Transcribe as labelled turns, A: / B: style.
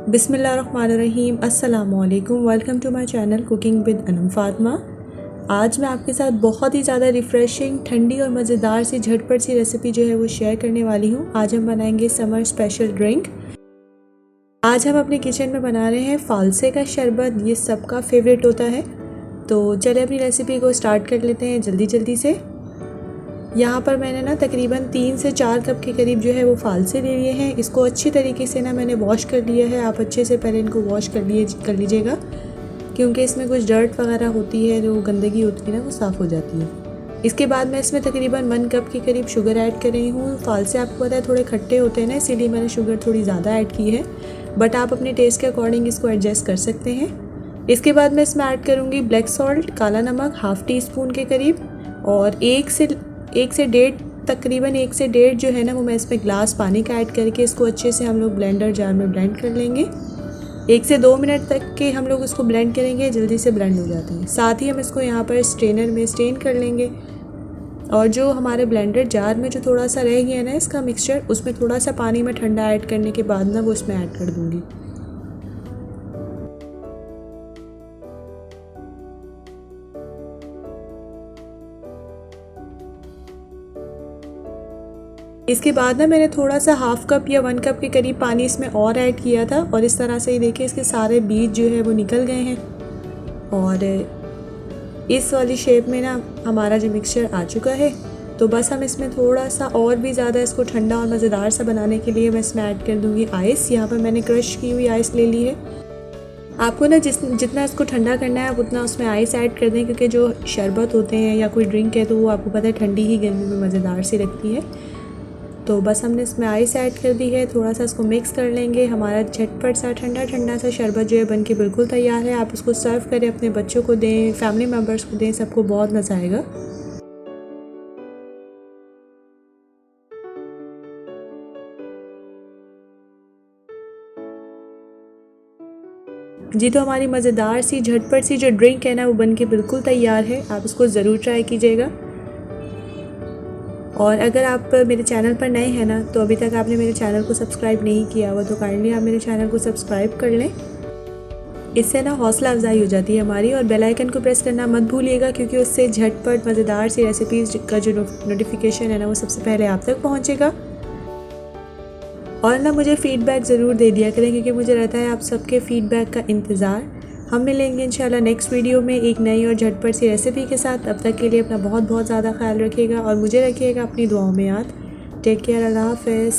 A: बिस्मिल्लाहिर्रहमानिर्रहीम। अस्सलामुअलैकुम। Welcome to my channel cooking with Anam Fatima. आज मैं आपके साथ बहुत ही ज़्यादा रिफ़्रेशिंग, ठंडी और मज़ेदार सी झटपट सी रेसिपी जो है वो शेयर करने वाली हूँ। आज हम बनाएंगे समर स्पेशल ड्रिंक। आज हम अपने किचन में बना रहे हैं फालसे का शरबत। ये सबका फेवरेट होता है। तो चलिए अपनी रेसिपी को स्टार्ट कर लेते हैं जल्दी से। यहाँ पर मैंने ना तकरीबन 3 से 4 कप के करीब जो है वो फालसे ले लिए हैं। इसको अच्छी तरीके से ना मैंने वॉश कर लिया है। आप अच्छे से पहले इनको वॉश कर लीजिएगा, क्योंकि इसमें कुछ डर्ट वगैरह होती है, जो गंदगी होती है ना वो साफ़ हो जाती है। इसके बाद मैं इसमें तकरीबन 1 कप के करीब शुगर ऐड कर रही हूँ। फालसे आपको पता है थोड़े खट्टे होते हैं ना, इसीलिए मैंने शुगर थोड़ी ज़्यादा ऐड की है, बट आप अपने टेस्ट के अकॉर्डिंग इसको एडजस्ट कर सकते हैं। इसके बाद मैं इसमें ऐड करूँगी ब्लैक सॉल्ट, काला नमक 1/2 टीस्पून के करीब, और 1 से 1.5 तकरीबन 1 से 1.5 जो है ना वो मैं इसमें ग्लास पानी का ऐड करके इसको अच्छे से हम लोग ब्लेंडर जार में ब्लेंड कर लेंगे। 1 से 2 मिनट तक के हम लोग इसको ब्लेंड करेंगे, जल्दी से ब्लेंड हो जाते हैं। साथ ही हम इसको यहाँ पर स्ट्रेनर में स्ट्रेन कर लेंगे, और जो हमारे ब्लेंडर जार में जो थोड़ा सा रह गया है ना इसका मिक्सचर, उसमें थोड़ा सा पानी में ठंडा ऐड करने के बाद ना वो इसमें ऐड कर दूँगी। इसके बाद ना मैंने थोड़ा सा 1/2 कप या 1 कप के करीब पानी इसमें और ऐड किया था, और इस तरह से ही देखिए इसके सारे बीज जो है वो निकल गए हैं, और इस वाली शेप में ना हमारा जो मिक्सचर आ चुका है। तो बस हम इसमें थोड़ा सा और भी ज़्यादा इसको ठंडा और मज़ेदार सा बनाने के लिए मैं इसमें ऐड कर दूँगी आइस। यहाँ पर मैंने क्रश की हुई आइस ले ली है। आपको ना जितना इसको ठंडा करना है आप उतना उसमें आइस ऐड कर दें, क्योंकि जो शरबत होते हैं या कोई ड्रिंक है तो वो आपको पता है ठंडी ही गर्मी में मज़ेदार सी लगती है। तो बस हमने इसमें आइस ऐड कर दी है, थोड़ा सा इसको मिक्स कर लेंगे। हमारा झटपट सा ठंडा सा शरबत जो है बनके बिल्कुल तैयार है। आप इसको सर्व करें, अपने बच्चों को दें, फैमिली मेम्बर्स को दें, सबको बहुत मज़ा आएगा। जी, तो हमारी मज़ेदार सी झटपट सी जो ड्रिंक है ना वो बनके बिल्कुल तैयार है। आप इसको ज़रूर ट्राई कीजिएगा। और अगर आप मेरे चैनल पर नए हैं ना, तो अभी तक आपने मेरे चैनल को सब्सक्राइब नहीं किया हुआ तो काइंडली आप मेरे चैनल को सब्सक्राइब कर लें। इससे ना हौसला अफजाई हो जाती है हमारी। और बेल आइकन को प्रेस करना मत भूलिएगा, क्योंकि उससे झटपट मज़ेदार सी रेसिपीज़ का जो नोटिफिकेशन है ना वो सबसे पहले आप तक पहुँचेगा। और ना मुझे फ़ीडबैक ज़रूर दे दिया करें, क्योंकि मुझे रहता है आप सबके फ़ीडबैक का इंतज़ार। हम मिलेंगे इंशाल्लाह नेक्स्ट वीडियो में एक नई और झटपट सी रेसिपी के साथ। तब तक के लिए अपना बहुत ज़्यादा ख्याल रखिएगा, और मुझे रखिएगा अपनी दुआओं में याद। Take care. अल्लाह हाफ़िज़।